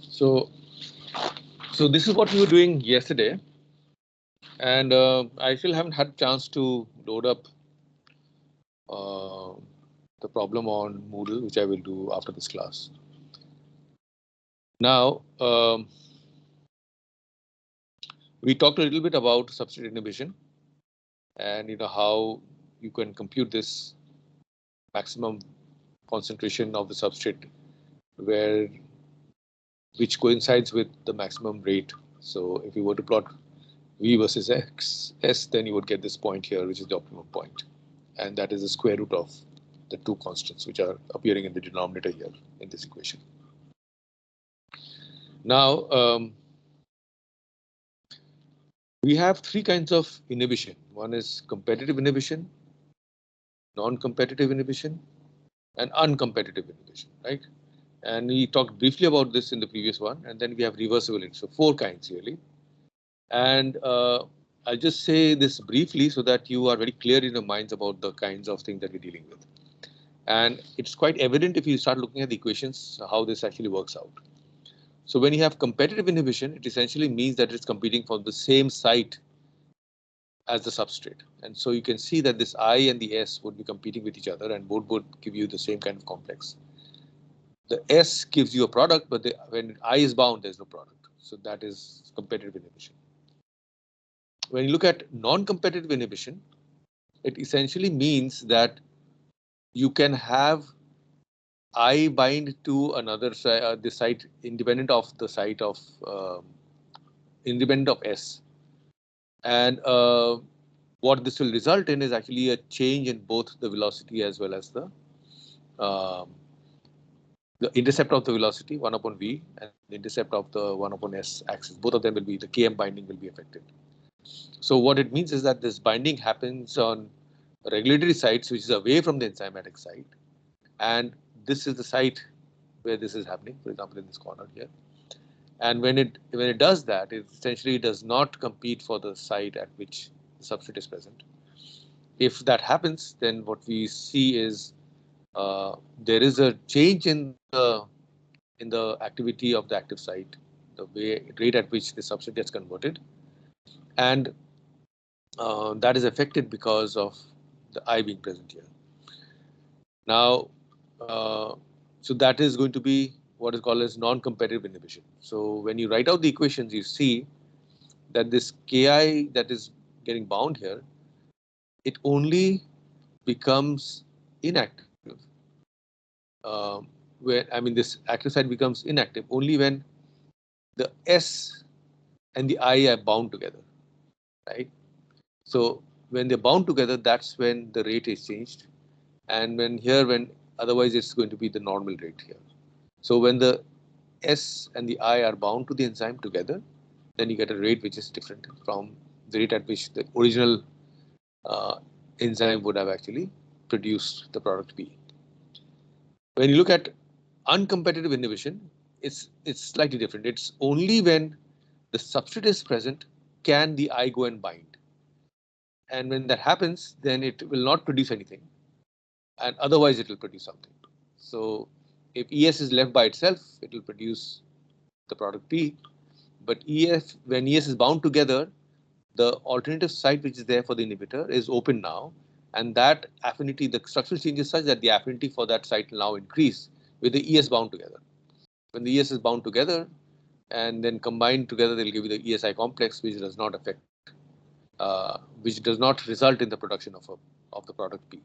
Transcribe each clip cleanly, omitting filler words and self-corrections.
So, so this is what we were doing yesterday, and I still haven't had a chance to load up uh, the problem on Moodle, which I will do after this class. Now, we talked a little bit about substrate inhibition, and how you can compute this maximum concentration of the substrate, where which coincides with the maximum rate. So, if you were to plot V versus X, S, then you would get this point here, which is the optimum point. And that is the square root of the two constants which are appearing in the denominator here in this equation. Now, we have three kinds of inhibition. One is competitive inhibition, non-competitive inhibition, and uncompetitive inhibition, right? And we talked briefly about this in the previous one, and then we have reversible inhibition. So four kinds really. And I'll just say this briefly so that you are very clear in your minds about the kinds of things that we're dealing with. And it's quite evident if you start looking at the equations how this actually works out. So when you have competitive inhibition, it essentially means that it's competing for the same site as the substrate. And so you can see that this I and the S would be competing with each other, and both would give you the same kind of complex. The S gives you a product, but when I is bound, there's no product. So that is competitive inhibition. When you look at non-competitive inhibition, it essentially means that you can have I bind to another the site independent of the site of independent of S, and what this will result in is actually a change in both the velocity as well as the intercept of the velocity 1 upon v and the intercept of the 1 upon s axis. Both of them will be, the Km binding will be affected. So what it means is that this binding happens on regulatory sites which is away from the enzymatic site, and this is the site where this is happening, for example in this corner here. And when it does that, it essentially does not compete for the site at which the substrate is present. If that happens, then what we see is there is a change in the activity of the active site, the rate at which the substrate gets converted, and that is affected because of the I being present here. Now, so that is going to be what is called as non-competitive inhibition. So when you write out the equations, you see that this Ki that is getting bound here, it only becomes inactive. Where this active site becomes inactive only when the S and the I are bound together, right? So when they're bound together, that's when the rate is changed, and when otherwise it's going to be the normal rate here. So when the S and the I are bound to the enzyme together, then you get a rate which is different from the rate at which the original enzyme would have actually produced the product B. When you look at uncompetitive inhibition, it's slightly different. It's only when the substrate is present can the I go and bind. And when that happens, then it will not produce anything, and otherwise it will produce something. So if ES is left by itself, it will produce the product P. But when ES is bound together, the alternative site which is there for the inhibitor is open now, and that affinity, the structural change is such that the affinity for that site will now increase with the ES bound together. When the ES is bound together and then combined together, they'll give you the ESI complex, which does not affect, which does not result in the production of the product P.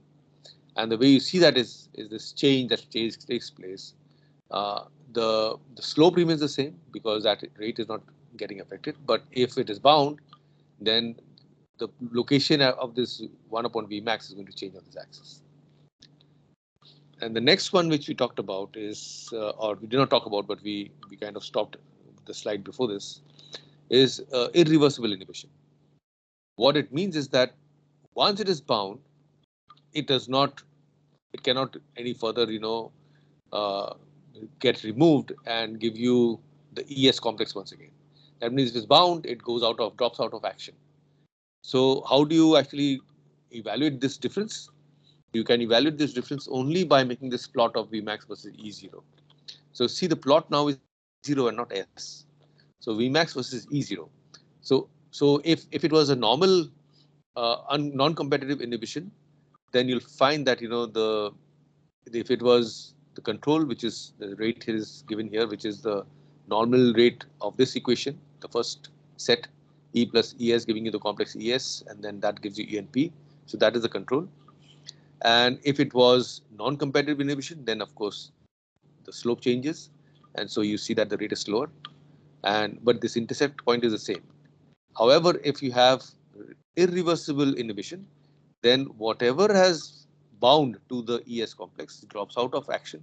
And the way you see that is this change that takes place. The slope remains the same because that rate is not getting affected. But if it is bound, then the location of this 1 upon V max is going to change on this axis. And the next one which we talked about is, or we did not talk about, but we kind of stopped the slide before this, is irreversible inhibition. What it means is that once it is bound, it cannot any further, get removed and give you the ES complex once again. That means if it's bound, it drops out of action. So how do you actually evaluate this difference? You can evaluate this difference only by making this plot of Vmax versus E0. So see, the plot now is E0 and not S. So Vmax versus E0. So if it was a normal non-competitive inhibition, then you'll find that if it was the control, which is the rate here is given here, which is the normal rate of this equation, the first set, E plus ES giving you the complex ES, and then that gives you ENP. So that is the control. And if it was non-competitive inhibition, then of course the slope changes, and so you see that the rate is slower. But this intercept point is the same. However, if you have irreversible inhibition, then whatever has bound to the ES complex drops out of action,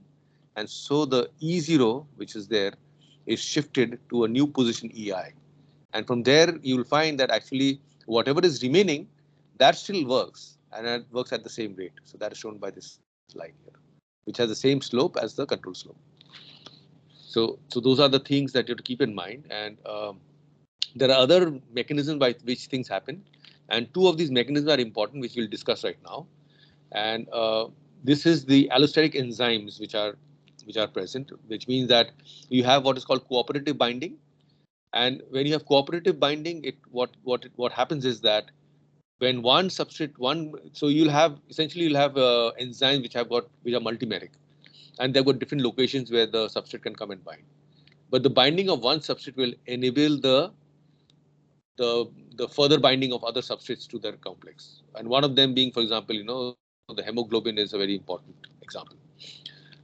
and so the E0 which is there is shifted to a new position EI, and from there you will find that actually whatever is remaining, that still works, and it works at the same rate. So that is shown by this line here, which has the same slope as the control slope. So those are the things that you have to keep in mind, and there are other mechanisms by which things happen, and two of these mechanisms are important, which we'll discuss right now. And this is the allostatic enzymes which are present, which means that you have what is called cooperative binding. And when you have cooperative binding, what happens is that when one substrate so you'll have enzymes which are multimeric, and they've got different locations where the substrate can come and bind. But the binding of one substrate will enable the further binding of other substrates to their complex. And one of them being, for example, the hemoglobin is a very important example.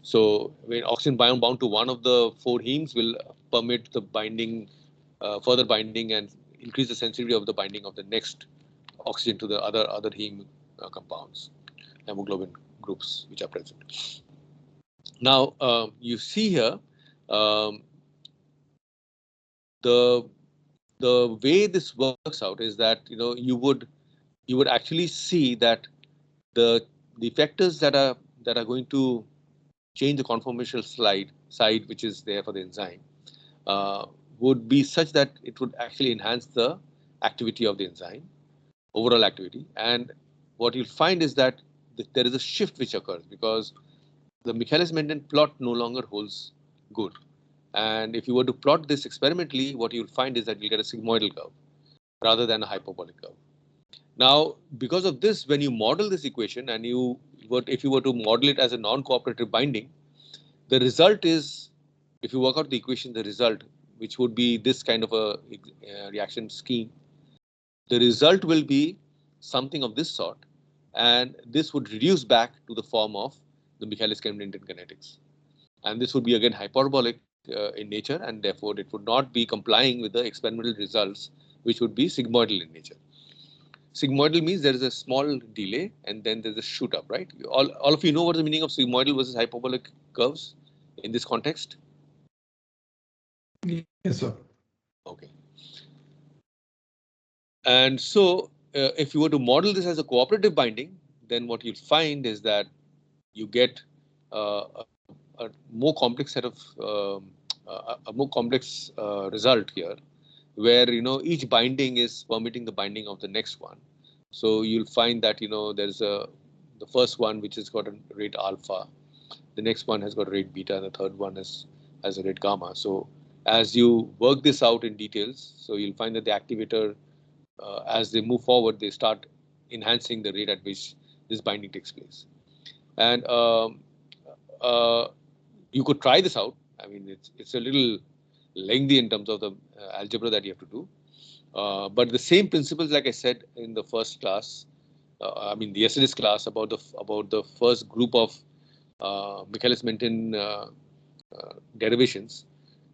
So when oxygen bound to one of the four hemes will permit the binding, further binding, and increase the sensitivity of the binding of the next oxygen to the other heme compounds, hemoglobin groups which are present. Now you see here um, the way this works out is that you would actually see that the factors that are going to change the conformational side which is there for the enzyme uh, would be such that it would actually enhance the activity of the enzyme, overall activity. And what you'll find is that there is a shift which occurs because the Michaelis-Menten plot no longer holds good. And if you were to plot this experimentally, what you'll find is that you'll get a sigmoidal curve rather than a hyperbolic curve. Now, because of this, when you model this equation and if you were to model it as a non-cooperative binding, the result is, if you work out the equation, the result, which would be this kind of a reaction scheme, the result will be something of this sort, and this would reduce back to the form of the Michaelis-Menten kinetics. And this would be again hyperbolic in nature, and therefore it would not be complying with the experimental results, which would be sigmoidal in nature. Sigmoidal means there is a small delay and then there's a shoot up, right? All of you know what the meaning of sigmoidal versus hyperbolic curves in this context? Yes, sir. Okay. And so if you were to model this as a cooperative binding, then what you'll find is that you get a more complex set of a more complex result here, where each binding is permitting the binding of the next one. So you'll find that there's the first one which has got a rate alpha, the next one has got a rate beta, and the third one has a rate gamma. So as you work this out in details, so you'll find that the activator, as they move forward, they start enhancing the rate at which this binding takes place. And uh, you could try this out. I mean, it's a little lengthy in terms of the algebra that you have to do. But the same principles, like I said in the first class, yesterday's class about the first group of Michaelis-Menten derivations,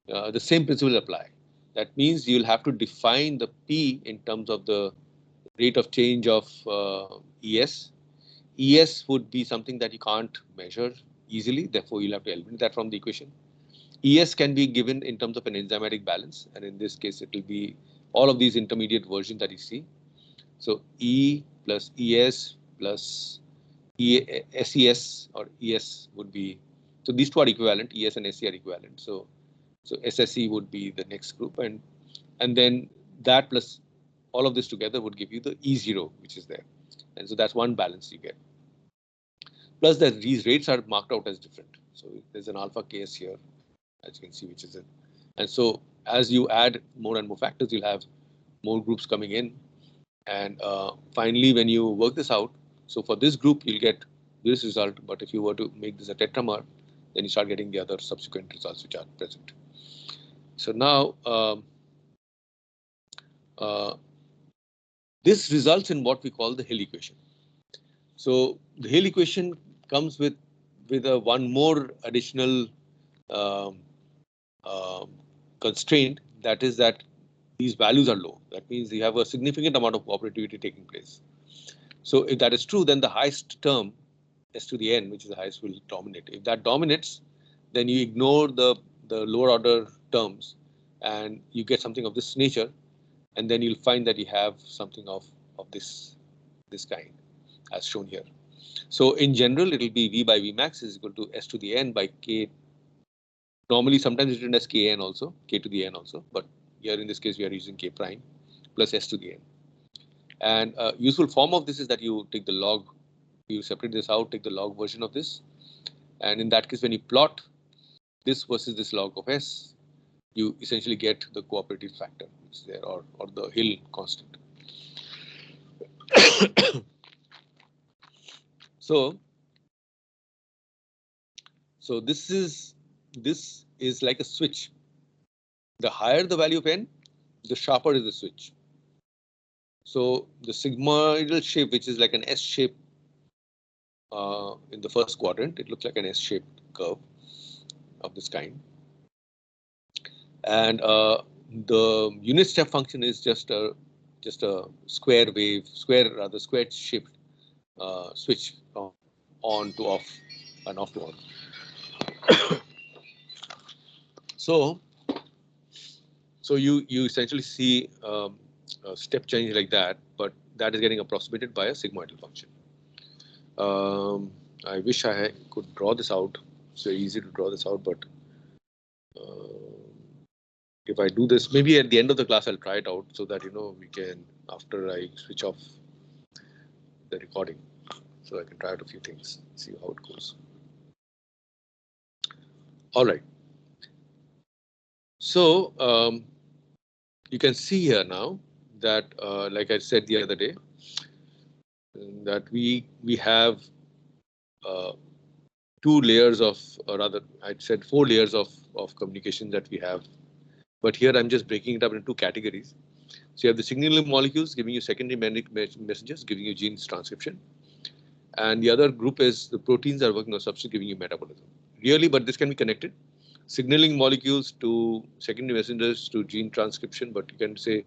the same principles apply. That means you'll have to define the P in terms of the rate of change of ES. ES would be something that you can't measure easily, therefore you'll have to eliminate that from the equation. ES can be given in terms of an enzymatic balance, and in this case it will be all of these intermediate versions that you see. So E plus ES plus SES or ES would be, so these two are equivalent, ES and SE are equivalent. So SSE would be the next group, and then that plus all of this together would give you the E0 which is there. And so that's one balance you get. Plus these rates are marked out as different. So there's an alpha case here, as you can see, which is And so as you add more and more factors, you'll have more groups coming in. And finally, when you work this out, so for this group, you'll get this result. But if you were to make this a tetramer, then you start getting the other subsequent results which are present. So now, this results in what we call the Hill equation. So the Hill equation comes with a one more additional um, constraint, that is that these values are low. That means you have a significant amount of cooperativity taking place. So if that is true, then the highest term, s to the n, which is the highest, will dominate. If that dominates, then you ignore the lower order terms and you get something of this nature, and then you'll find that you have something of this kind as shown here. So in general, it will be v by v max is equal to s to the n by k. Normally, sometimes it's written as kn also, k to the n also, but here in this case we are using k prime plus s to the n. And useful form of this is that you take the log, you separate this out, take the log version of this, and in that case, when you plot this versus this log of s, you essentially get the cooperative factor which is there, or the Hill constant. So this is like a switch. The higher the value of n, the sharper is the switch. So the sigmoidal shape, which is like an S shape in the first quadrant, it looks like an S-shaped curve of this kind. And the unit step function is just a square shaped switch from on to off and off to on. So you essentially see a step change like that, but that is getting approximated by a sigmoidal function. I wish I could draw this out. It's very easy to draw this out, but if I do this, maybe at the end of the class, I'll try it out so that, we can, after I switch off the recording, so I can try out a few things, see how it goes. All right. So you can see here now that, like I said the other day, that we have 2 layers of, or rather, I said 4 layers of communication that we have. But here I'm just breaking it up into 2 categories. So you have the signaling molecules giving you secondary messages, giving you genes transcription. And the other group is the proteins that are working on substrate giving you metabolism. Really, but this can be connected. Signaling molecules to secondary messengers to gene transcription, but you can say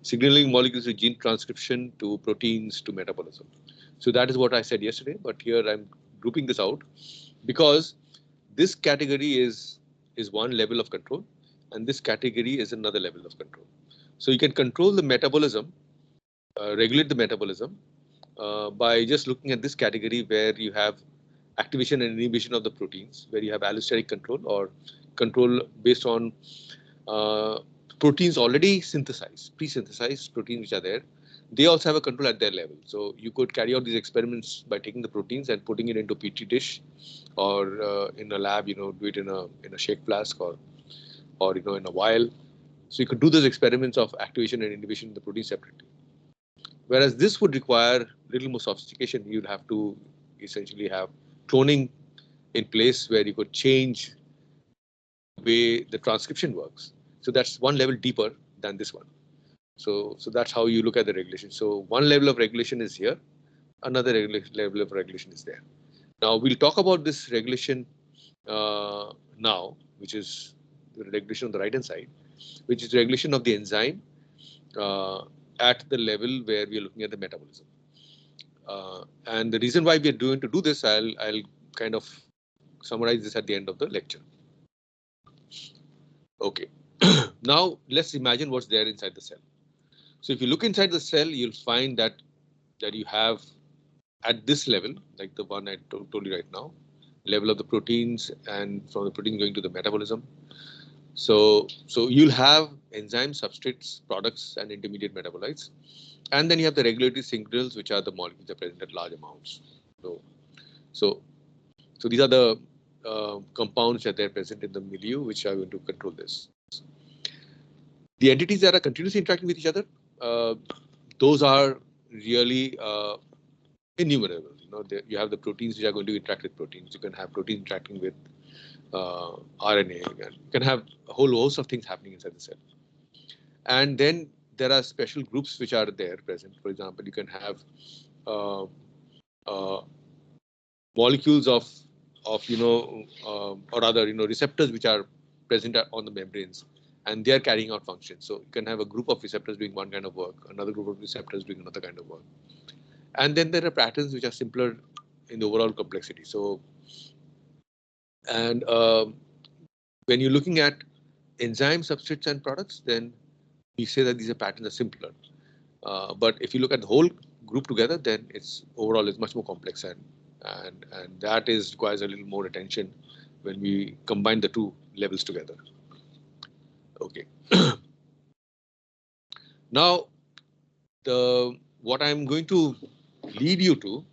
signaling molecules to gene transcription to proteins to metabolism. So that is what I said yesterday, but here I'm grouping this out because this category is one level of control and this category is another level of control. So you can control the metabolism, regulate the metabolism by just looking at this category where you have activation and inhibition of the proteins, where you have allosteric control or control based on proteins already synthesized, pre-synthesized proteins which are there. They also have a control at their level. So you could carry out these experiments by taking the proteins and putting it into petri dish, or in a lab, do it in a shake flask or in a vial. So you could do those experiments of activation and inhibition of the protein separately. Whereas this would require a little more sophistication. You'd have to essentially have cloning in place where you could change the way the transcription works. So that's one level deeper than this one. So that's how you look at the regulation. So one level of regulation is here, another level of regulation is there. Now we'll talk about this regulation now, which is the regulation on the right hand side, which is regulation of the enzyme at the level where we are looking at the metabolism. And the reason why we are doing to do this, I'll kind of summarize this at the end of the lecture. Okay. Now let's imagine what's there inside the cell. So if you look inside the cell, you'll find that you have at this level, like the one I told you right now, level of the proteins, and from the protein going to the metabolism. So you'll have enzymes, substrates, products, and intermediate metabolites. And then you have the regulatory signals, which are the molecules that are present at large amounts. So these are the compounds that are present in the milieu which are going to control this. The entities that are continuously interacting with each other, those are really innumerable. You have the proteins which are going to interact with proteins. You can have proteins interacting with RNA, and you can have a whole host of things happening inside the cell. And then there are special groups which are there present. For example, you can have molecules of or rather receptors which are present on the membranes, and they are carrying out functions. So you can have a group of receptors doing one kind of work, another group of receptors doing another kind of work. And then there are patterns which are simpler in the overall complexity. So, and when you're looking at enzyme substrates and products, then we say that these patterns are simpler. But if you look at the whole group together, then it's overall much more complex, and that requires a little more attention when we combine the two levels together. Okay. Now, what I'm going to lead you to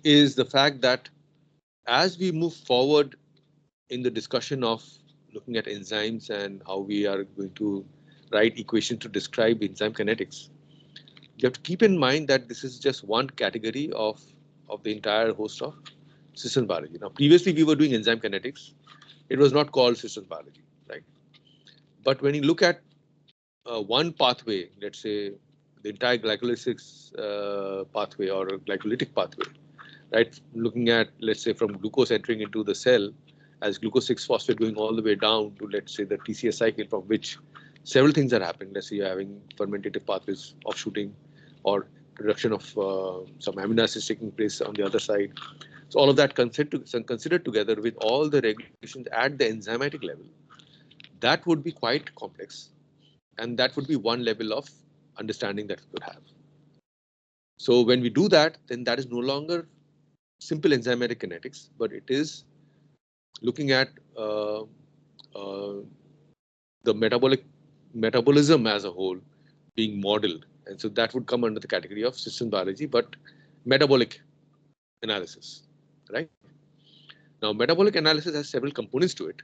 is the fact that as we move forward in the discussion of looking at enzymes and how we are going to write equations to describe enzyme kinetics, you have to keep in mind that this is just one category of the entire host of systems biology. Now, previously we were doing enzyme kinetics. It was not called systems biology, right? But when you look at one pathway, let's say the entire glycolysis pathway or glycolytic pathway, right? Looking at, let's say, from glucose entering into the cell as glucose 6-phosphate going all the way down to, let's say, the TCA cycle, from which several things are happening. Let's say you're having fermentative pathways offshooting or production of some amino acids taking place on the other side. So all of that considered together with all the regulations at the enzymatic level, that would be quite complex. And that would be one level of understanding that we could have. So when we do that, then that is no longer simple enzymatic kinetics, but it is looking at the metabolism as a whole being modeled. And so that would come under the category of system biology, but metabolic analysis, right? Now, metabolic analysis has several components to it.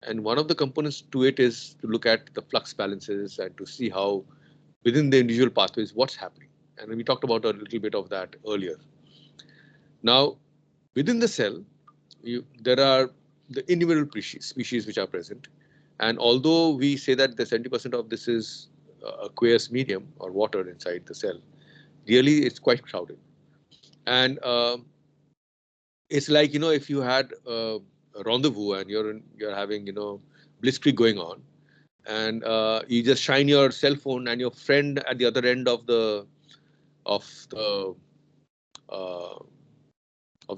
And one of the components to it is to look at the flux balances and to see how within the individual pathways, what's happening. And we talked about a little bit of that earlier. Now, within the cell, there are the innumerable species which are present. And although we say that the 70% of this is aqueous medium or water inside the cell, really it's quite crowded. And it's like, if you had a rendezvous and you're having, blitzkrieg going on, and you just shine your cell phone, and your friend at the other end of the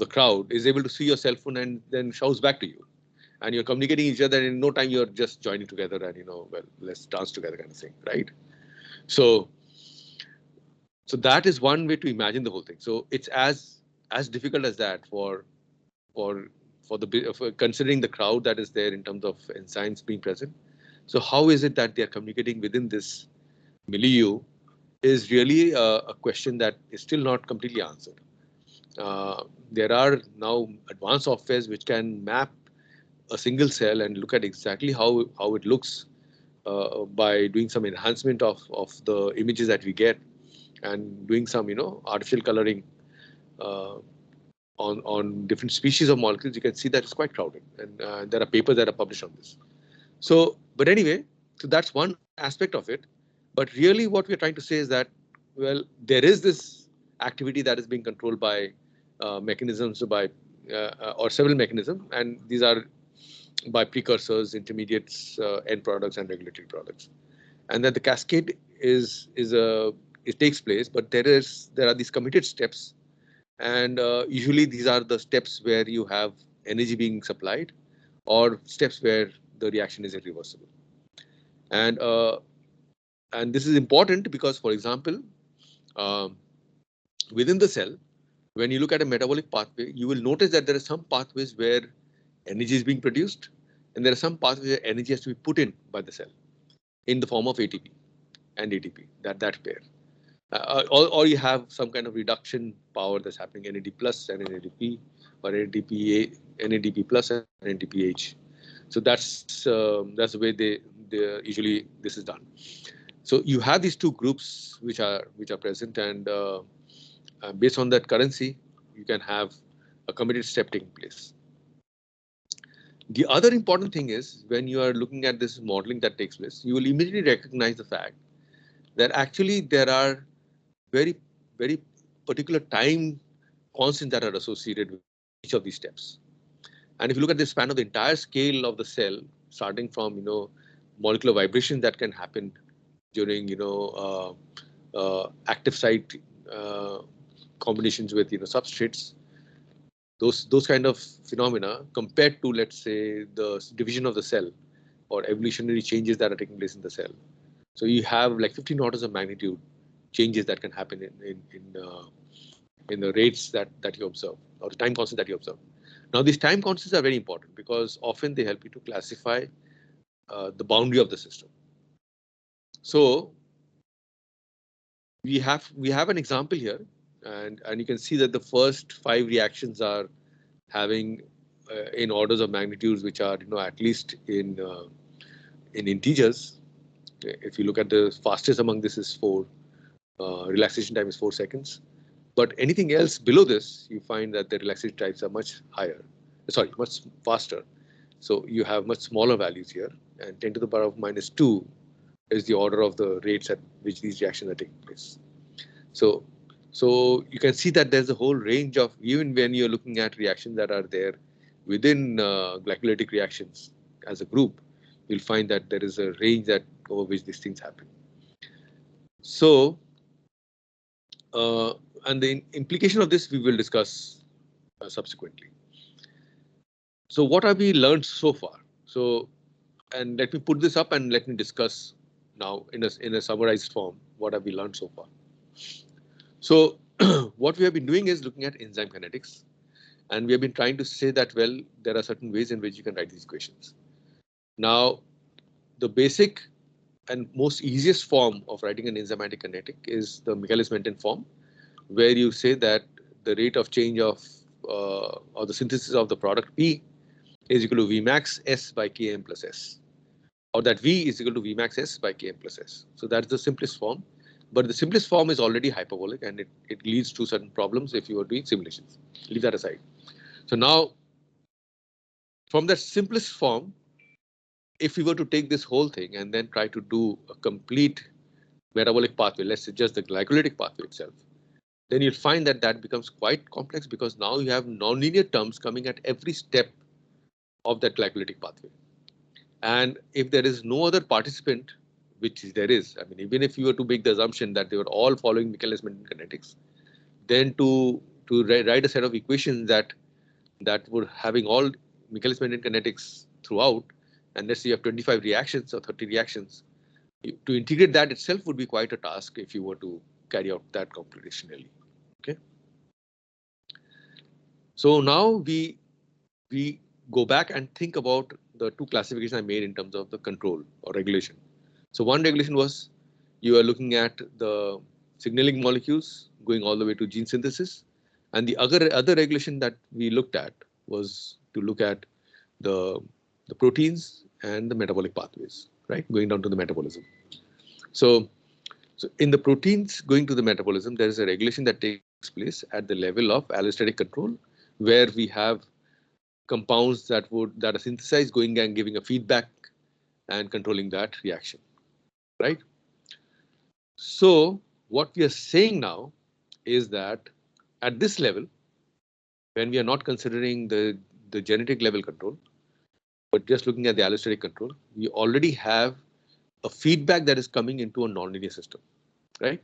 crowd is able to see your cell phone and then shouts back to you, and you're communicating each other, and in no time you're just joining together and well, let's dance together kind of thing, right? So that is one way to imagine the whole thing. So it's as difficult as that for considering the crowd that is there in terms of enzymes being present. So how is it that they are communicating within this milieu is really a question that is still not completely answered. There are now advanced softwares which can map a single cell and look at exactly how it looks by doing some enhancement of the images that we get, and doing some artificial coloring on different species of molecules. You can see that it's quite crowded, and there are papers that are published on this. So, but anyway, so that's one aspect of it. But really what we're trying to say is that, well, there is this activity that is being controlled by mechanisms, or several mechanisms, and these are by precursors, intermediates, end products, and regulatory products. And that the cascade it takes place, but there are these committed steps. And usually these are the steps where you have energy being supplied, or steps where the reaction is irreversible. And this is important because, for example, within the cell, when you look at a metabolic pathway, you will notice that there are some pathways where energy is being produced, and there are some pathways where energy has to be put in by the cell in the form of ATP and ATP, that pair. Or you have some kind of reduction power that's happening, NAD plus and NADP, or NADPA NADP plus and NADPH. So that's the way they usually this is done. So you have these two groups which are present, and based on that currency, you can have a committed step taking place. The other important thing is when you are looking at this modeling that takes place, you will immediately recognize the fact that actually there are very, very particular time constants that are associated with each of these steps. And if you look at the span of the entire scale of the cell, starting from molecular vibration that can happen during active site combinations with substrates, those kind of phenomena compared to, let's say, the division of the cell or evolutionary changes that are taking place in the cell. So you have like 15 orders of magnitude changes that can happen in the rates that you observe, or the time constants that you observe. Now these time constants are very important because often they help you to classify the boundary of the system. So we have an example here, and you can see that the first 5 reactions are having in orders of magnitudes which are at least in integers. If you look at the fastest among this is 4, relaxation time is 4 seconds. But anything else below this, you find that the relaxation times are much higher, much faster. So you have much smaller values here, and 10 to the power of minus 2 is the order of the rates at which these reactions are taking place. So you can see that there's a whole range of, even when you're looking at reactions that are there within glycolytic reactions as a group, you'll find that there is a range that over which these things happen. So, and the implication of this we will discuss subsequently. So what have we learned so far? So, and let me put this up and let me discuss now in a summarized form what have we learned so far. So what we have been doing is looking at enzyme kinetics, and we have been trying to say that, well, there are certain ways in which you can write these equations. Now, the basic and most easiest form of writing an enzymatic kinetic is the Michaelis-Menten form, where you say that the rate of change of or the synthesis of the product P is equal to Vmax S by Km plus S, or that V is equal to Vmax S by Km plus S. So that's the simplest form, but the simplest form is already hyperbolic, and it leads to certain problems if you are doing simulations. Leave that aside. So now, from that simplest form, if we were to take this whole thing and then try to do a complete metabolic pathway, let's say just the glycolytic pathway itself, then you'll find that that becomes quite complex, because now you have nonlinear terms coming at every step of that glycolytic pathway. And if there is no other participant, which there is, I mean, even if you were to make the assumption that they were all following Michaelis-Menten kinetics, then to write a set of equations that were having all Michaelis-Menten kinetics throughout, and let's say you have 25 reactions or 30 reactions, to integrate that itself would be quite a task if you were to carry out that computationally. Okay. So now we go back and think about the two classifications I made in terms of the control or regulation. So one regulation was you are looking at the signaling molecules going all the way to gene synthesis, and the other regulation that we looked at was to look at the proteins and the metabolic pathways, right, going down to the metabolism. So in the proteins going to the metabolism, there is a regulation that takes place at the level of allostatic control, where we have compounds that are synthesized going and giving a feedback and controlling that reaction, right? So what we are saying now is that at this level, when we are not considering the genetic level control, but just looking at the allostatic control, we already have a feedback that is coming into a nonlinear system, right?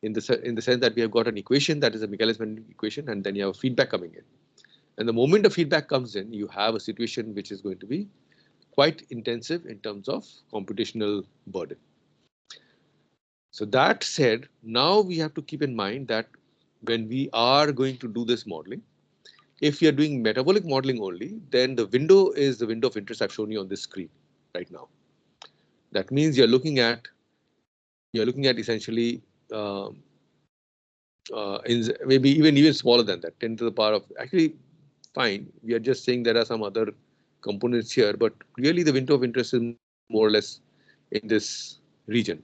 In the sense that we have got an equation that is a Michaelis-Menten equation, and then you have feedback coming in. And the moment the feedback comes in, you have a situation which is going to be quite intensive in terms of computational burden. So that said, now we have to keep in mind that when we are going to do this modeling, if you're doing metabolic modeling only, then the window is the window of interest I've shown you on this screen right now. That means you're looking at essentially maybe even smaller than that, 10 to the power of, actually fine. We are just saying there are some other components here, but really the window of interest is more or less in this region.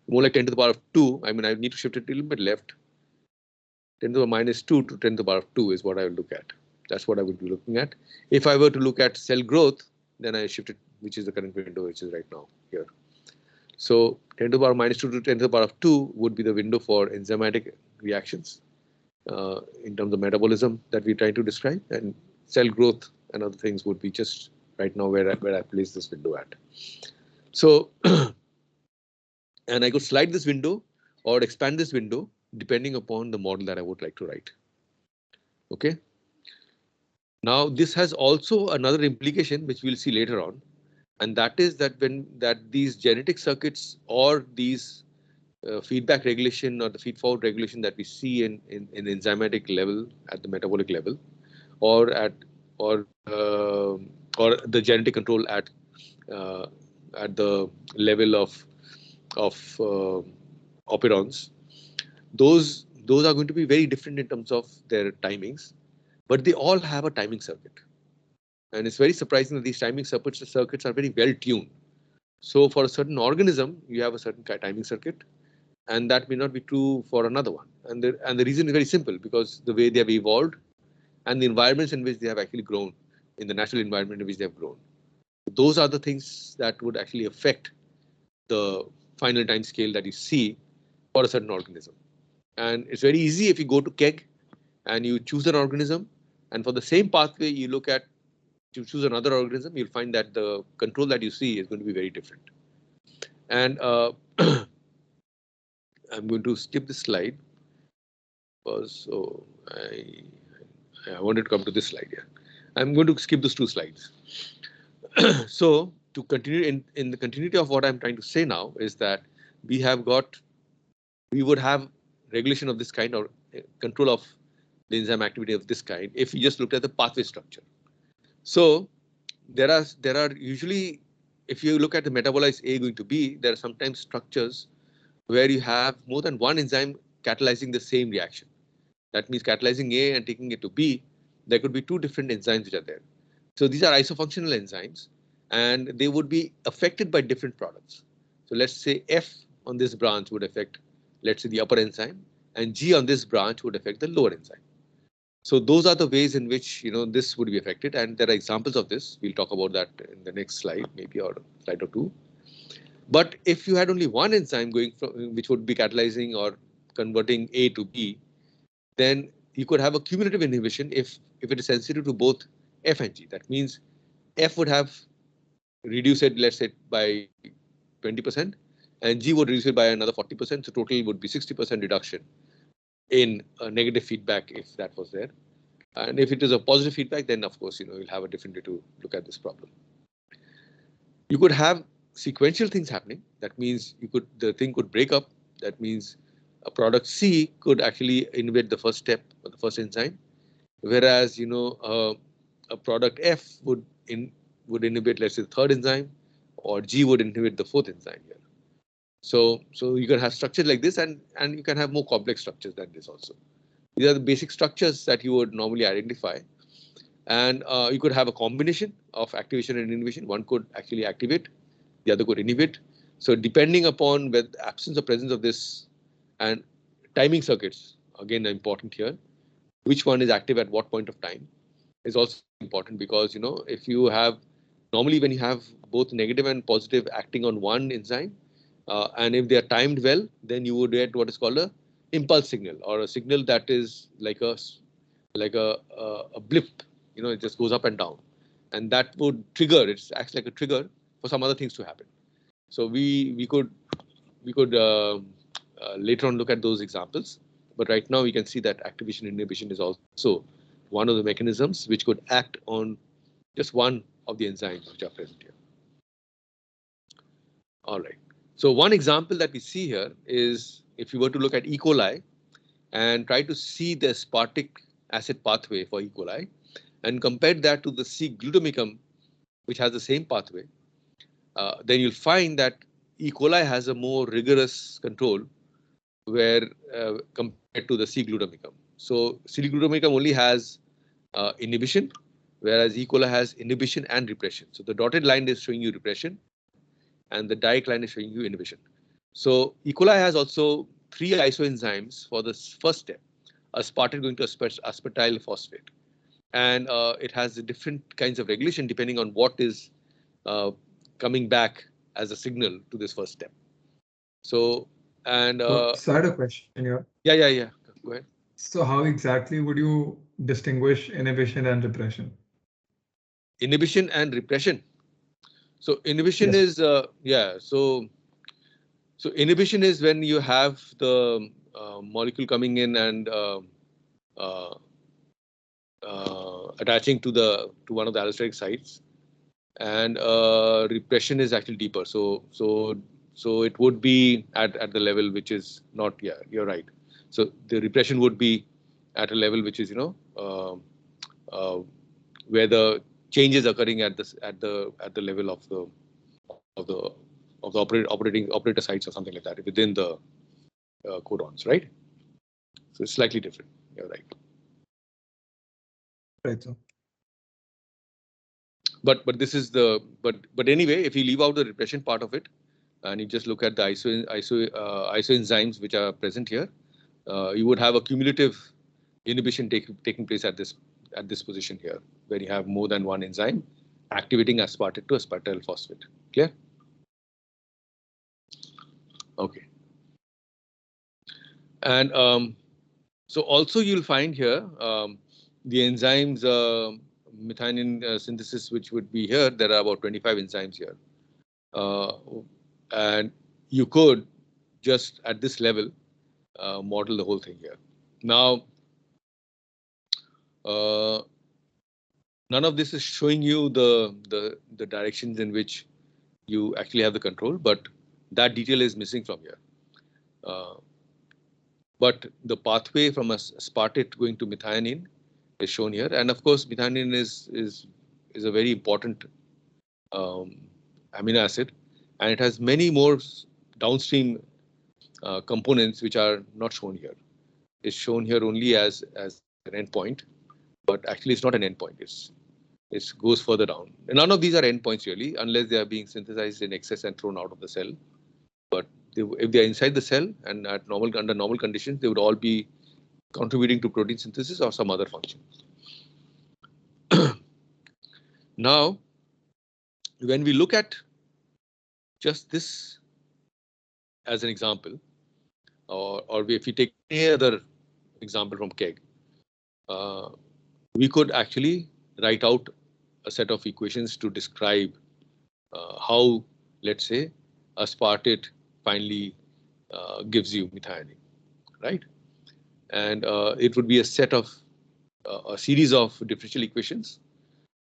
More like 10 to the power of 2. I mean, I need to shift it a little bit left. 10 to the power minus 2 to 10 to the power of 2 is what I will look at. That's what I would be looking at. If I were to look at cell growth, then I shift it, which is the current window, which is right now here. So 10 to the power minus 2 to 10 to the power of 2 would be the window for enzymatic reactions in terms of metabolism that we're trying to describe, and cell growth and other things would be just right now where I place this window at. So, and I could slide this window or expand this window depending upon the model that I would like to write. Okay. Now, this has also another implication which we'll see later on, and that is that these genetic circuits or these feedback regulation or the feed-forward regulation that we see in enzymatic level at the metabolic level, or the genetic control at the level of operons, those are going to be very different in terms of their timings, but they all have a timing circuit. And it's very surprising that these timing circuits are very well tuned. So for a certain organism, you have a certain timing circuit, and that may not be true for another one. And the reason is very simple, because the way they have evolved and the environments in which they have actually grown, in the natural environment in which they have grown. Those are the things that would actually affect the final time scale that you see for a certain organism. And it's very easy if you go to KEGG and you choose an organism, and for the same pathway you choose another organism, you'll find that the control that you see is going to be very different. And I'm going to skip this slide because I wanted to come to this slide here. I'm going to skip those two slides. So to continue in the continuity of what I'm trying to say now is that we would have regulation of this kind, or control of the enzyme activity of this kind, if we just looked at the pathway structure. So there are usually, if you look at the metabolites A going to B, there are sometimes structures where you have more than one enzyme catalyzing the same reaction. That means catalyzing A and taking it to B, there could be two different enzymes which are there. So these are isofunctional enzymes, and they would be affected by different products. So let's say F on this branch would affect, let's say, the upper enzyme, and G on this branch would affect the lower enzyme. So those are the ways in which this would be affected, and there are examples of this. We'll talk about that in the next slide, maybe, or slide or two. But if you had only one enzyme which would be catalyzing or converting A to B, then you could have a cumulative inhibition if it is sensitive to both F and G. That means F would have reduced it, let's say, by 20%, and G would reduce it by another 40%. So total would be 60% reduction in negative feedback if that was there. And if it is a positive feedback, then of course, you'll have a different way to look at this problem. You could have sequential things happening. That means the thing could break up. That means a product C could actually inhibit the first step or the first enzyme, whereas a product F would inhibit, let's say, the third enzyme, or G would inhibit the fourth enzyme here. So you can have structures like this, and you can have more complex structures than this also. These are the basic structures that you would normally identify. And you could have a combination of activation and inhibition. One could actually activate, the other could inhibit. So depending upon the absence or presence of this, and timing circuits, again, are important here. Which one is active at what point of time is also important, because if you have, normally when you have both negative and positive acting on one enzyme, and if they are timed well, then you would get what is called a impulse signal, or a signal that is like a blip. It just goes up and down, and that would trigger. It acts like a trigger for some other things to happen. So we could later on look at those examples, but right now we can see that activation inhibition is also one of the mechanisms which could act on just one of the enzymes which are present here. All right. So one example that we see here is if you were to look at E. coli and try to see the aspartic acid pathway for E. coli and compare that to the C. glutamicum, which has the same pathway, then you'll find that E. coli has a more rigorous control where compared to the C. glutamicum. So C. glutamicum only has inhibition, whereas E. coli has inhibition and repression. So the dotted line is showing you repression, and the direct line is showing you inhibition. So E. coli has also 3 isoenzymes for the first step, aspartate going to aspartyl phosphate, and it has different kinds of regulation depending on what is coming back as a signal to this first step. So, and So I had a question here. yeah. Go ahead. So how exactly would you distinguish inhibition and repression? Inhibition and repression. So inhibition Yes. is so inhibition is when you have the molecule coming in and uh, attaching to one of the allosteric sites, and repression is actually deeper. So it would be at the level which is not. Yeah, you're right. So the repression would be at a level which is where the changes occurring at the level of the operator sites or something like that within the codons, right? So it's slightly different. You're right. Right. So But this is the but anyway, if you leave out the repression part of it and you just look at the isoenzymes which are present here, you would have a cumulative inhibition taking place at this position here, where you have more than one enzyme activating aspartate to aspartyl phosphate. Clear? Okay. And so also you'll find here the enzymes methionine synthesis, which would be here. There are about 25 enzymes here, and you could just at this level model the whole thing here. Now, none of this is showing you the directions in which you actually have the control, but that detail is missing from here. But the pathway from aspartate going to methionine is shown here, and of course, methionine is a very important amino acid, and it has many more downstream components which are not shown here. It's shown here only as an endpoint, but actually it's not an endpoint. It goes further down. And none of these are endpoints really, unless they are being synthesized in excess and thrown out of the cell. But if they are inside the cell and under normal conditions, they would all be contributing to protein synthesis or some other function. Now, when we look at just this as an example, or if we take any other example from KEGG, we could actually write out a set of equations to describe how, let's say, aspartate finally gives you methionine, right? And it would be a set of a series of differential equations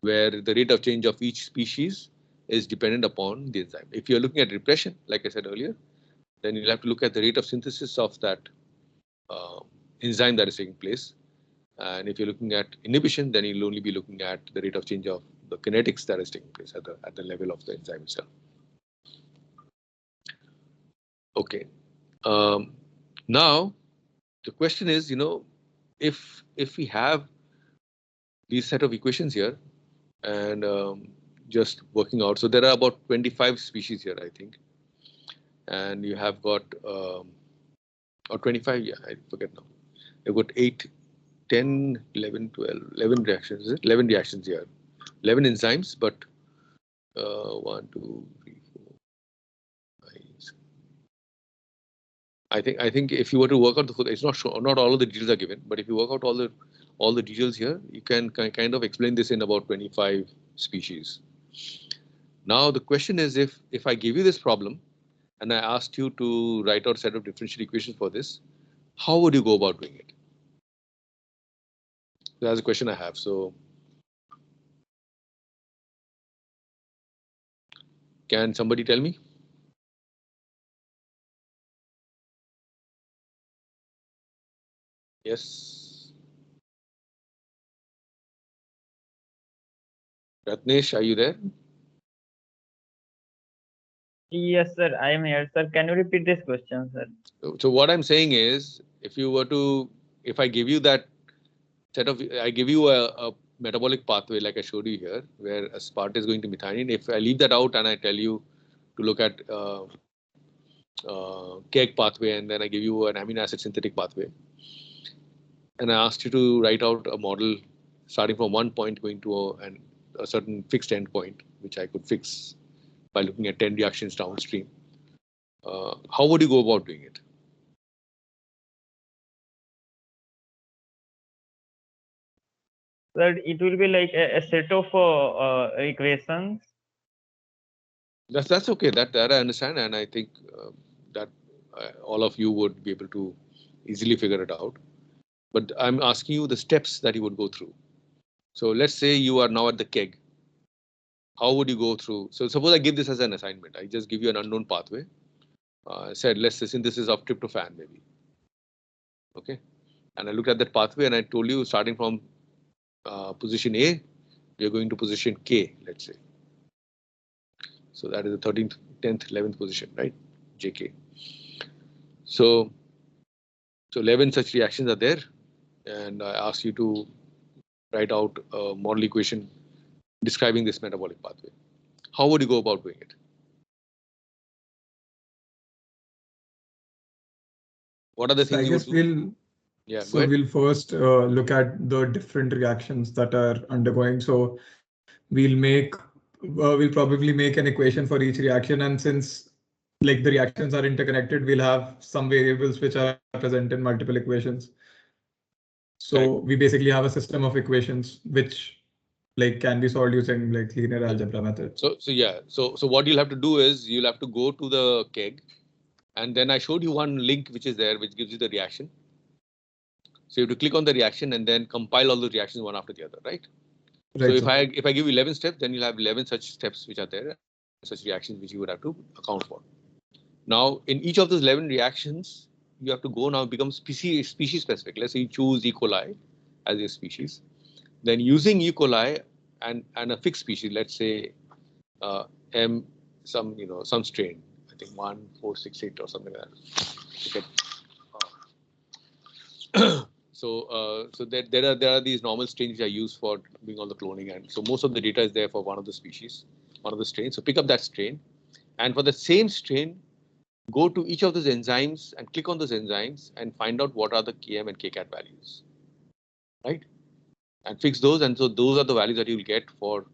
where the rate of change of each species is dependent upon the enzyme. If you're looking at repression, like I said earlier, then you'll have to look at the rate of synthesis of that enzyme that is taking place. And if you're looking at inhibition, then you'll only be looking at the rate of change of the kinetics that is taking place at the level of the enzyme itself. Okay. Now, the question is, if we have these set of equations here and just working out, so there are about 25 species here, I think, and you have got or 25, yeah, I forget now. You've got 8, 10, 11, 12, 11 reactions. Is it 11 reactions here? 11 enzymes, but 1, 2, 3, 4, 5, 6. I think if you were to work out it's not sure, not all of the details are given, but if you work out all the details here, you can kind of explain this in about 25 species. Now the question is, if I give you this problem and I asked you to write out a set of differential equations for this, how would you go about doing it? That's a question I have. So can somebody tell me? Yes. Ratnesh, are you there? Yes, sir. I am here, sir. Can you repeat this question, sir? So what I'm saying is, if I give you that I give you a metabolic pathway like I showed you here, where aspartate is going to methionine. If I leave that out and I tell you to look at KEGG pathway, and then I give you an amino acid synthetic pathway, and I asked you to write out a model starting from one point going to a certain fixed endpoint, which I could fix by looking at 10 reactions downstream. How would you go about doing it? Sir, it will be like a set of equations. That's okay. That I understand, and I think that all of you would be able to easily figure it out. But I'm asking you the steps that you would go through. So let's say you are now at the KEGG. How would you go through? So suppose I give this as an assignment. I just give you an unknown pathway. Said let's say synthesis of tryptophan maybe. Okay, and I looked at that pathway and I told you starting from position A, you're going to position K, let's say. So that is the 13th, 10th, 11th position, right? JK. So 11 such reactions are there, and I ask you to write out a model equation describing this metabolic pathway. How would you go about doing it? What are the things I you guess would do? we'll first look at the different reactions that are undergoing. So we'll probably make an equation for each reaction, and since like the reactions are interconnected, we'll have some variables which are present in multiple equations. So we basically have a system of equations which like can be solved using like linear algebra methods. So what you'll have to do is you'll have to go to the KEGG, and then I showed you one link which is there which gives you the reaction. So you have to click on the reaction and then compile all the reactions one after the other, right? So if I give you 11 steps, then you'll have 11 such steps which are there, such reactions which you would have to account for. Now, in each of those 11 reactions, you have to go now become species specific. Let's say you choose E. coli as your species. Then using E. coli and a fixed species, let's say some strain, I think 1468 or something like that. Okay. So there are these normal strains which are used for doing all the cloning, and so most of the data is there for one of the species, one of the strains. So pick up that strain, and for the same strain, go to each of those enzymes and click on those enzymes and find out what are the Km and Kcat values, right? And fix those, and so those are the values that you will get for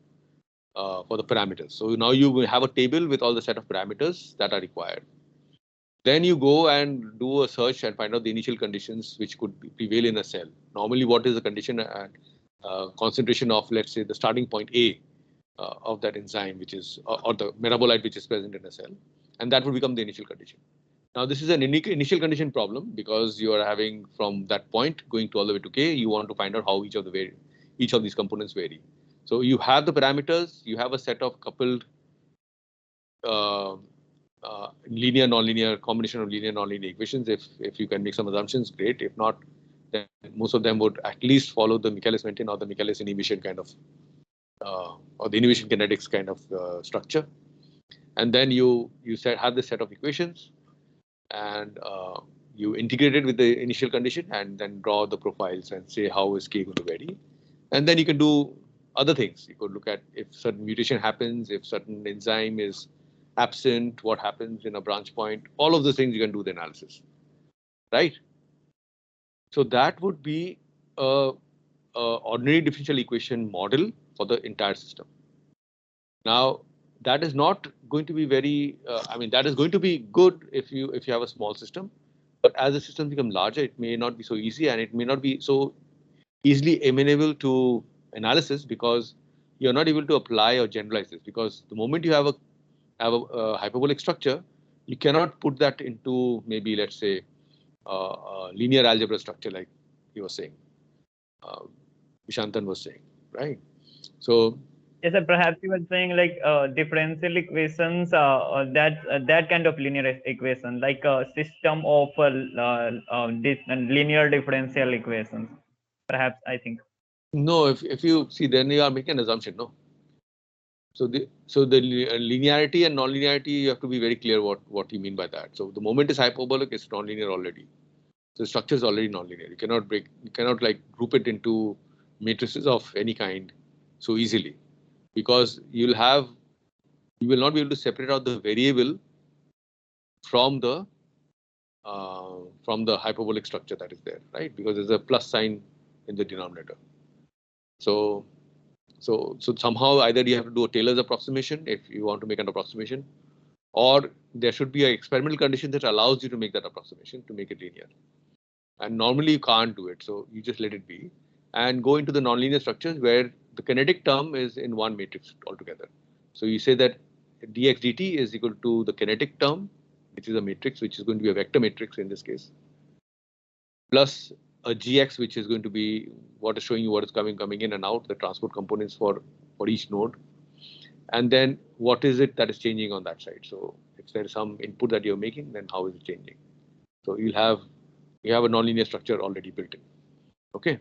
the parameters. So now you will have a table with all the set of parameters that are required. Then you go and do a search and find out the initial conditions which could prevail in a cell. Normally, what is the condition and concentration of, let's say, the starting point A of that enzyme, which is or the metabolite which is present in a cell, and that would become the initial condition. Now, this is an initial condition problem because you are having from that point going to all the way to K. You want to find out how each of these components vary. So you have the parameters. You have a set of coupled linear, nonlinear combination of linear, nonlinear equations. If you can make some assumptions, great. If not, then most of them would at least follow the Michaelis-Menten or the Michaelis inhibition kind of, or the inhibition kinetics kind of structure. And then you have this set of equations, and you integrate it with the initial condition, and then draw the profiles and say how is K going to vary. And then you can do other things. You could look at if certain mutation happens, if certain enzyme is absent, what happens in a branch point. All of those things you can do the analysis, right? So that would be a ordinary differential equation model for the entire system. Now, that is not going to be very. That is going to be good if you have a small system, but as the systems become larger, it may not be so easy, and it may not be so easily amenable to analysis because you're not able to apply or generalize this. Because the moment you have a hyperbolic structure, you cannot put that into maybe, let's say, a linear algebra structure like you were saying, Vishantan was saying, right? So Yes, sir. Perhaps you were saying like differential equations, that kind of linear equation, like a system of linear differential equations. Perhaps, I think. no, if you see, then you are making an assumption, no. So the linearity and non-linearity, you have to be very clear what you mean by that. So the moment is hyperbolic, it's non-linear already. So the structure is already nonlinear. You cannot like group it into matrices of any kind so easily, because you will not be able to separate out the variable from the hyperbolic structure that is there, right? Because there's a plus sign in the denominator. So somehow either you have to do a Taylor's approximation if you want to make an approximation, or there should be an experimental condition that allows you to make that approximation to make it linear. And normally you can't do it, so you just let it be and go into the nonlinear structures where the kinetic term is in one matrix altogether. So you say that dx dt is equal to the kinetic term, which is a matrix, which is going to be a vector matrix in this case, plus a gx, which is going to be what is showing you what is coming in and out, the transport components for each node. And then what is it that is changing on that side? So if there is some input that you're making, then how is it changing? So you have a nonlinear structure already built in. Okay.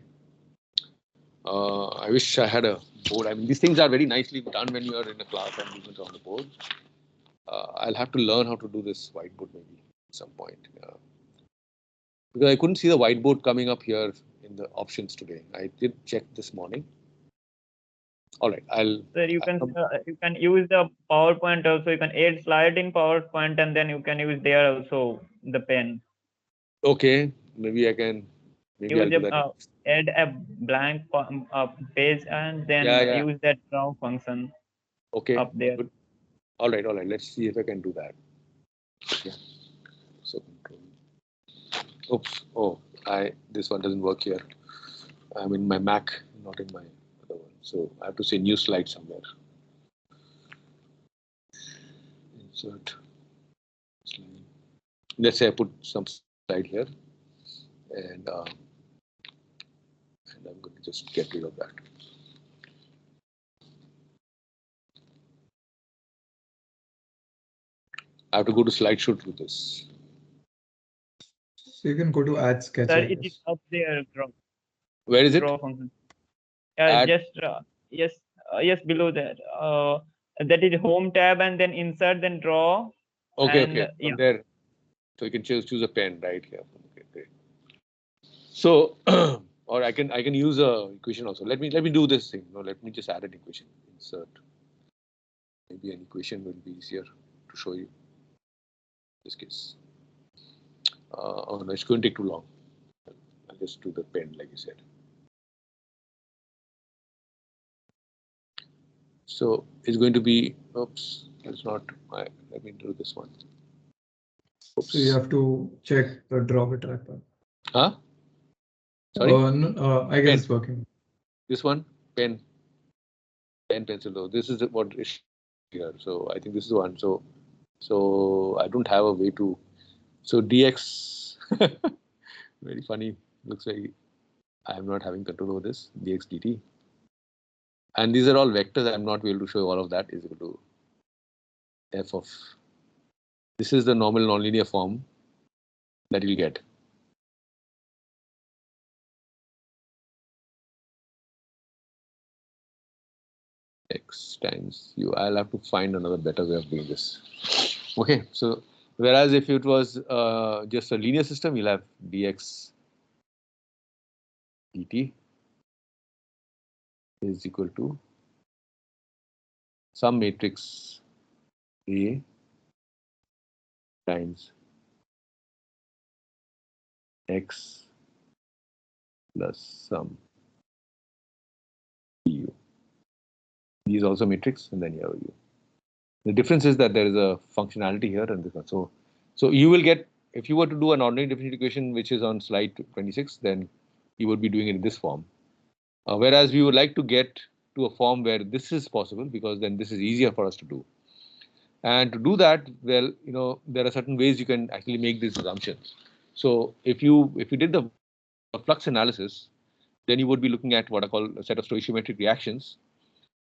I wish I had a board. I mean, these things are very nicely done when you are in a class and movements on the board. I'll have to learn how to do this whiteboard maybe at some point. Because I couldn't see the whiteboard coming up here in the options today. I did check this morning. All right, Sir, you can use the PowerPoint also. You can add slide in PowerPoint, and then you can use there also the pen. Okay, maybe I can. Maybe I'll do that. Add a blank page and then use that draw function. Okay. Up there. Good. All right. Let's see if I can do that. Yeah. So control. Oops. Oh, this one doesn't work here. I'm in my Mac, not in my other one. So I have to say new slide somewhere. Insert slide. Let's say I put some slide here, and I'm going to just get rid of that. I have to go to slideshow to do this. So you can go to add sketch. Sir, it is up there. Draw. Where is it? Draw function. Yes, below that. That is home tab, and then insert, then draw. Okay. From there, so you can choose a pen right here. Okay, great. So, or I can use a equation also. Let me do this thing. No, let me just add an equation. Insert. Maybe an equation will be easier to show you. In this case. Oh no, it's going to take too long. I'll just do the pen like you said. So it's going to be, oops, it's not, let me do this one. Oops. So you have to check the draw bit trackpad. Huh? Sorry? No, I guess pen. It's working. This one, pen, pencil. Oh, this is what is here. So I think this is the one. So I don't have a way to, so dx, very funny, looks like I'm not having control over this, dx dt. And these are all vectors. I'm not able to show all of that is equal to f of. This is the normal nonlinear form that you'll get. X times u. I'll have to find another better way of doing this. Okay, so whereas if it was just a linear system, you'll have dx dt is equal to some matrix A times x plus some u. These also matrix, and then you have u. The difference is that there is a functionality here and this one. So you will get, if you were to do an ordinary differential equation which is on slide 26, then you would be doing it in this form. Whereas we would like to get to a form where this is possible, because then this is easier for us to do. And to do that, well, there are certain ways you can actually make these assumptions. So if you did the flux analysis, then you would be looking at what I call a set of stoichiometric reactions,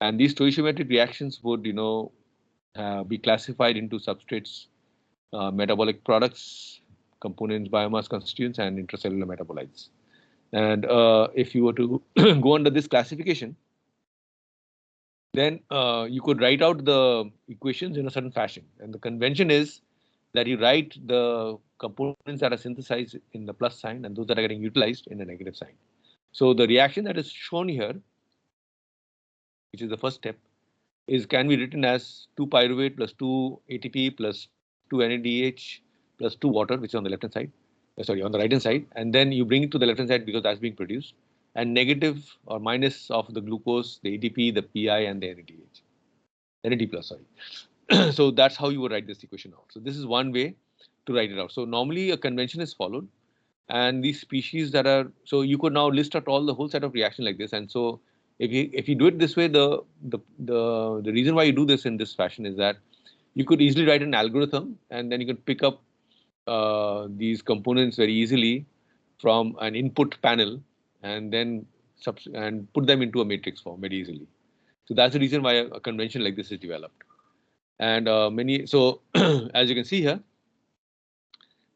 and these stoichiometric reactions would be classified into substrates, metabolic products, components, biomass constituents, and intracellular metabolites. And if you were to go under this classification, then you could write out the equations in a certain fashion. And the convention is that you write the components that are synthesized in the plus sign and those that are getting utilized in the negative sign. So the reaction that is shown here, which is the first step, can be written as 2 pyruvate plus 2 ATP plus 2 NADH plus 2 water, which is on the left hand side, on the right hand side, and then you bring it to the left hand side because that's being produced, and negative or minus of the glucose, the ATP, the PI, and the NADH, NAD plus, sorry. So that's how you would write this equation out. So this is one way to write it out. So normally a convention is followed, and these species that are, so you could now list out all the whole set of reaction like this, and so if you do it this way, the reason why you do this in this fashion is that you could easily write an algorithm, and then you could pick up these components very easily from an input panel, and then put them into a matrix form very easily. So that's the reason why a convention like this is developed. And so as you can see here,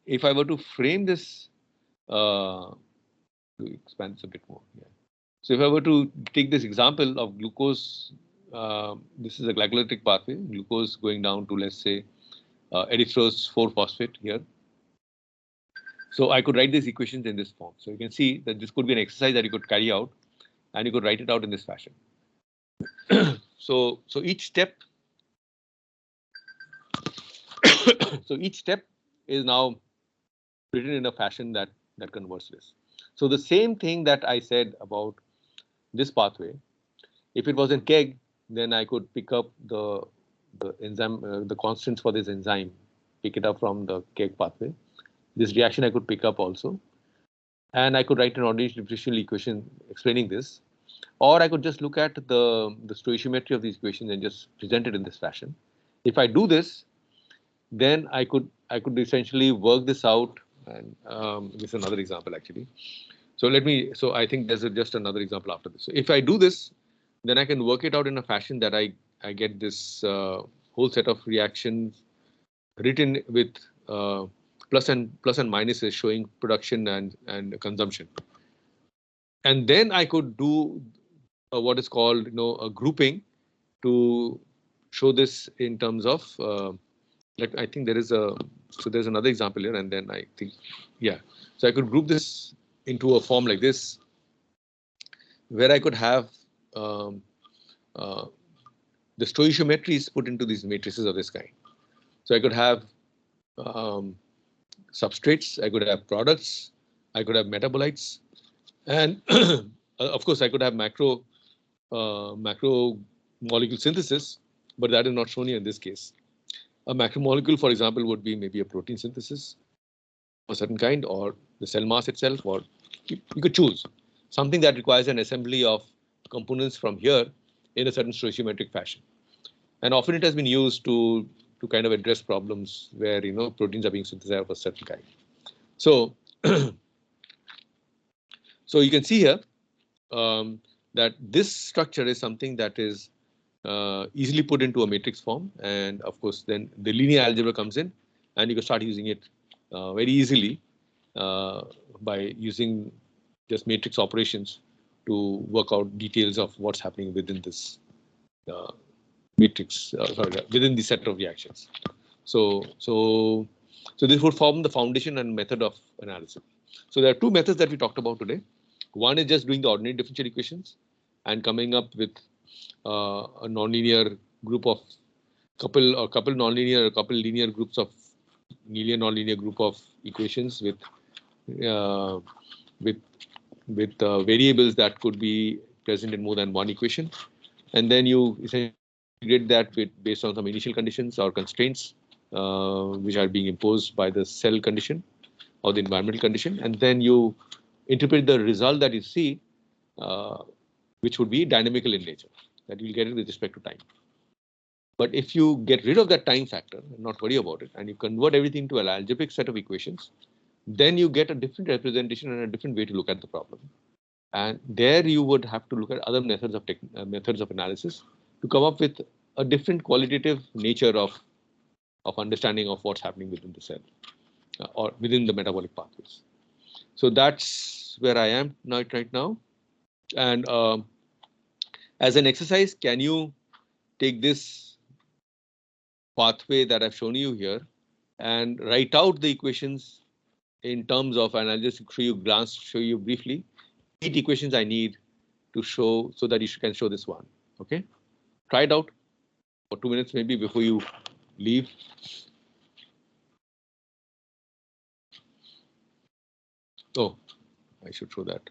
if I were to frame this, to expand this a bit more. Yeah. So if I were to take this example of glucose, this is a glycolytic pathway, glucose going down to, let's say, erythrose 4-phosphate here. So I could write these equations in this form. So you can see that this could be an exercise that you could carry out, and you could write it out in this fashion. So each step, is now written in a fashion that converts this. So the same thing that I said about this pathway, if it was in keg, then I could pick up the enzyme, the constants for this enzyme, pick it up from the keg pathway. This reaction I could pick up also, and I could write an ordinary differential equation explaining this, or I could just look at the stoichiometry of these equations and just present it in this fashion. If I do this, then I could essentially work this out, and this is another example actually. So I think there's just another example after this. So if I do this, then I can work it out in a fashion that I get this whole set of reactions written with plus and minuses showing production and consumption. And then I could do what is called a grouping to show this in terms of I think there's another example here, and then I think, yeah. So I could group this into a form like this, where I could have the stoichiometries put into these matrices of this kind. So I could have substrates, I could have products, I could have metabolites, and of course I could have macro molecule synthesis, but that is not shown here in this case. A macromolecule, for example, would be maybe a protein synthesis of a certain kind, or the cell mass itself, or you could choose something that requires an assembly of components from here in a certain stoichiometric fashion. And often it has been used to kind of address problems where proteins are being synthesized of a certain kind. So so you can see here that this structure is something that is easily put into a matrix form, and of course then the linear algebra comes in, and you can start using it very easily by using just matrix operations to work out details of what's happening within this matrix, within the set of reactions. So this would form the foundation and method of analysis. So there are two methods that we talked about today. One is just doing the ordinary differential equations and coming up with a nonlinear group of couple nonlinear or couple linear groups of linear nonlinear group of equations with variables that could be present in more than one equation, and then you essentially integrate that based on some initial conditions or constraints which are being imposed by the cell condition or the environmental condition, and then you interpret the result that you see, which would be dynamical in nature, that you'll get it with respect to time. But if you get rid of that time factor and not worry about it, and you convert everything to an algebraic set of equations, then you get a different representation and a different way to look at the problem. And there you would have to look at other methods of analysis to come up with a different qualitative nature of understanding of what's happening within the cell or within the metabolic pathways. So that's where I am right now. And as an exercise, can you take this pathway that I've shown you here and write out the equations in terms of, and I'll just show you briefly, 8 equations I need to show so that you can show this one. Okay, try it out for 2 minutes maybe before you leave. Oh, I should show that.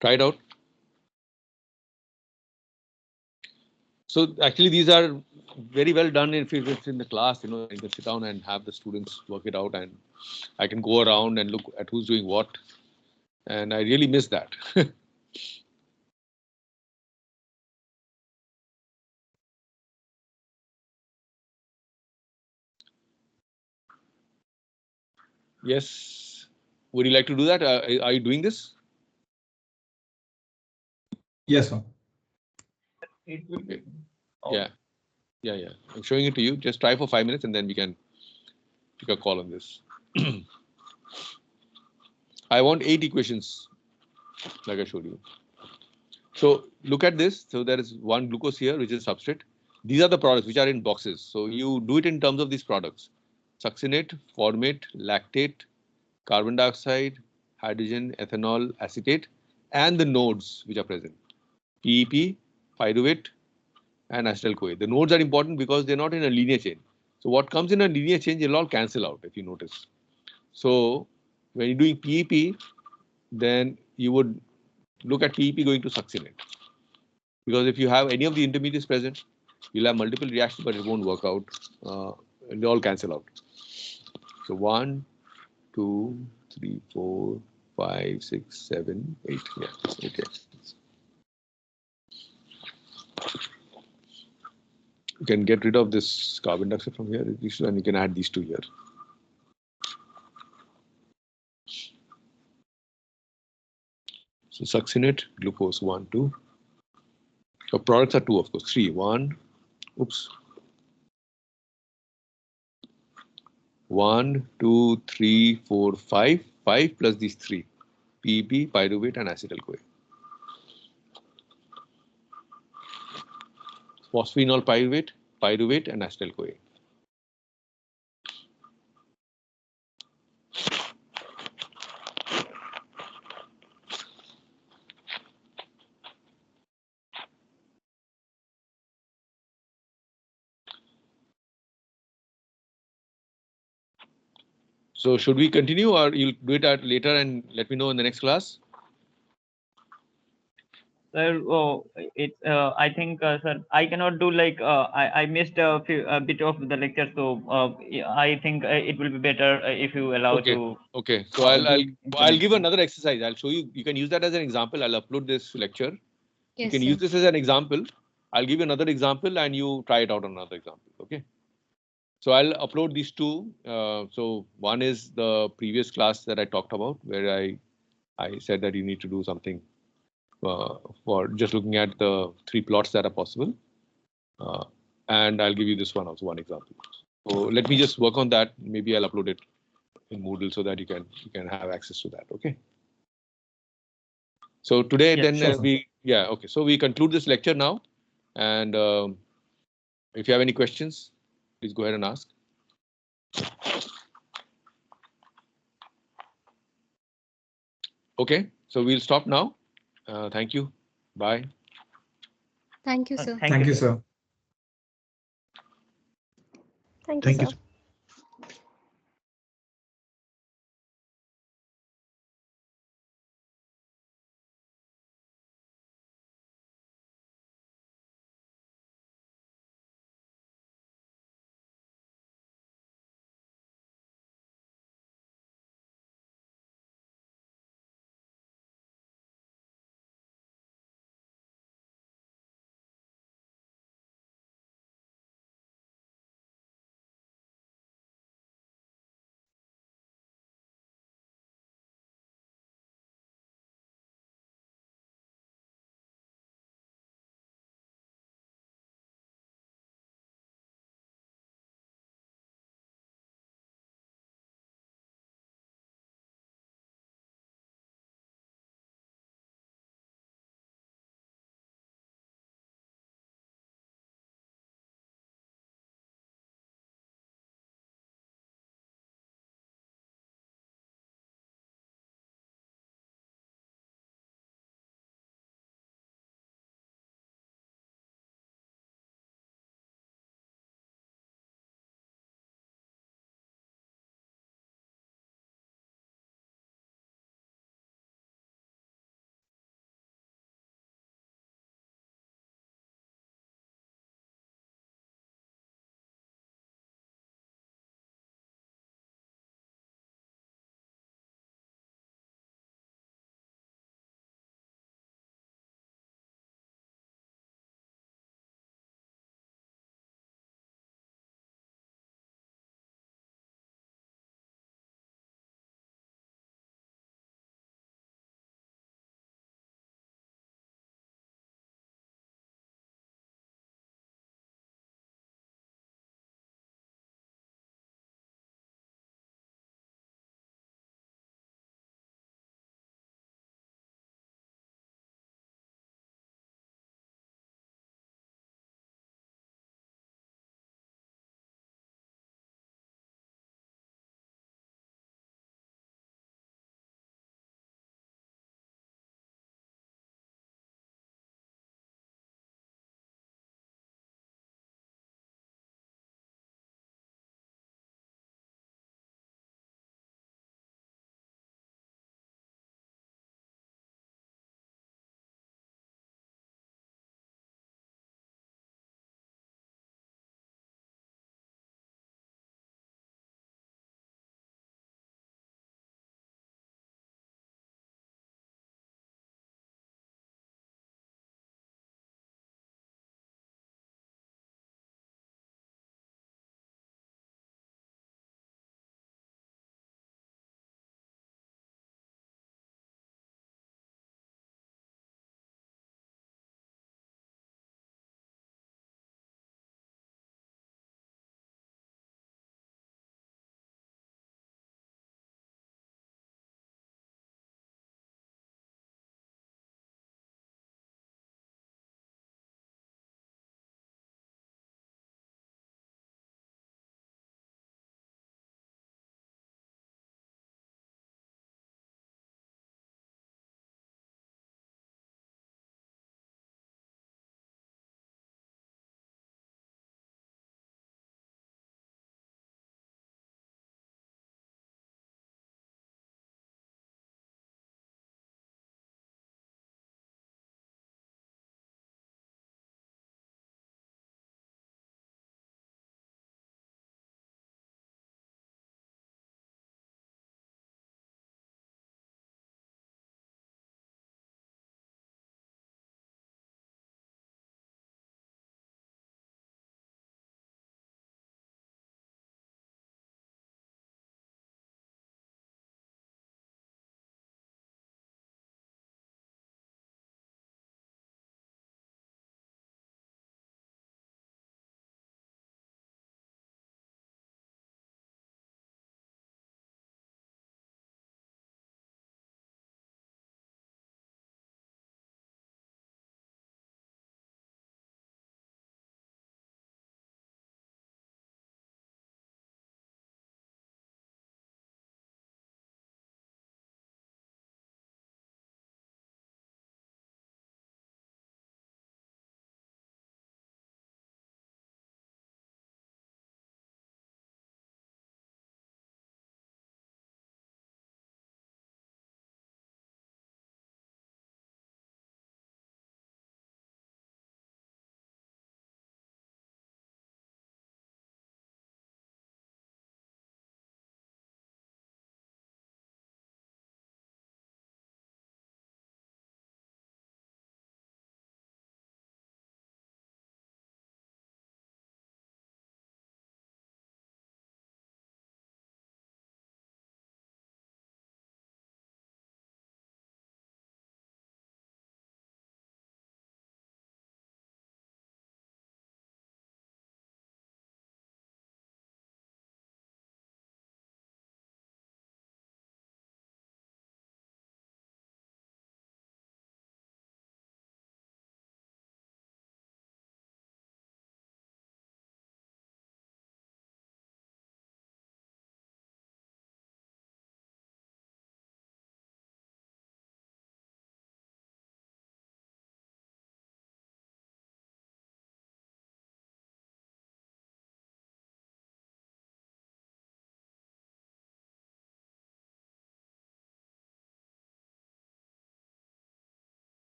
Try it out. So actually these are very well done if it's in the class, you know, you can sit down and have the students work it out, and I can go around and look at who's doing what. And I really miss that. Yes. Would you like to do that? Are you doing this? Yes, sir. Okay. Yeah. Yeah. I'm showing it to you. Just try for 5 minutes and then we can take a call on this. I want 8 equations like I showed you. So look at this. So there is one glucose here, which is substrate. These are the products which are in boxes. So you do it in terms of these products: succinate, formate, lactate, carbon dioxide, hydrogen, ethanol, acetate, and the nodes which are present: PEP, pyruvate, and acetyl-CoA. The nodes are important because they're not in a linear chain. So what comes in a linear chain, they'll all cancel out if you notice. So when you're doing PEP, then you would look at PEP going to succinate. Because if you have any of the intermediates present, you'll have multiple reactions, but it won't work out. They all cancel out. So 1, 2, 3, 4, 5, 6, 7, 8. Yeah, okay. You can get rid of this carbon dioxide from here, and you can add these two here. So succinate, glucose 1, 2. Your products are 2, of course. 3, 1. Oops. 1, 2, 3, 4, 5. 5 plus these 3. PEP, pyruvate, and acetyl-CoA. Phosphenol pyruvate, and acetyl-CoA. So should we continue, or you'll do it later and let me know in the next class? Sir, I think, sir, I cannot do like I missed a bit of the lecture, so I think it will be better if you allow to. Okay. So I'll give another exercise. I'll show you. You can use that as an example. I'll upload this lecture. Yes, you can sir. use this as an example. I'll give you another example and you try it out on another example. Okay. So I'll upload these two. So one is the previous class that I talked about, where I said that you need to do something for just looking at the 3 plots that are possible. And I'll give you this one also, one example. So let me just work on that. Maybe I'll upload it in Moodle so that you can have access to that. Okay. So today, Yes, then okay. So we conclude this lecture now, and if you have any questions, please go ahead and ask. Okay. So we'll stop now. Thank you. Bye. Thank you, sir. Thank you, sir. Thank you, sir.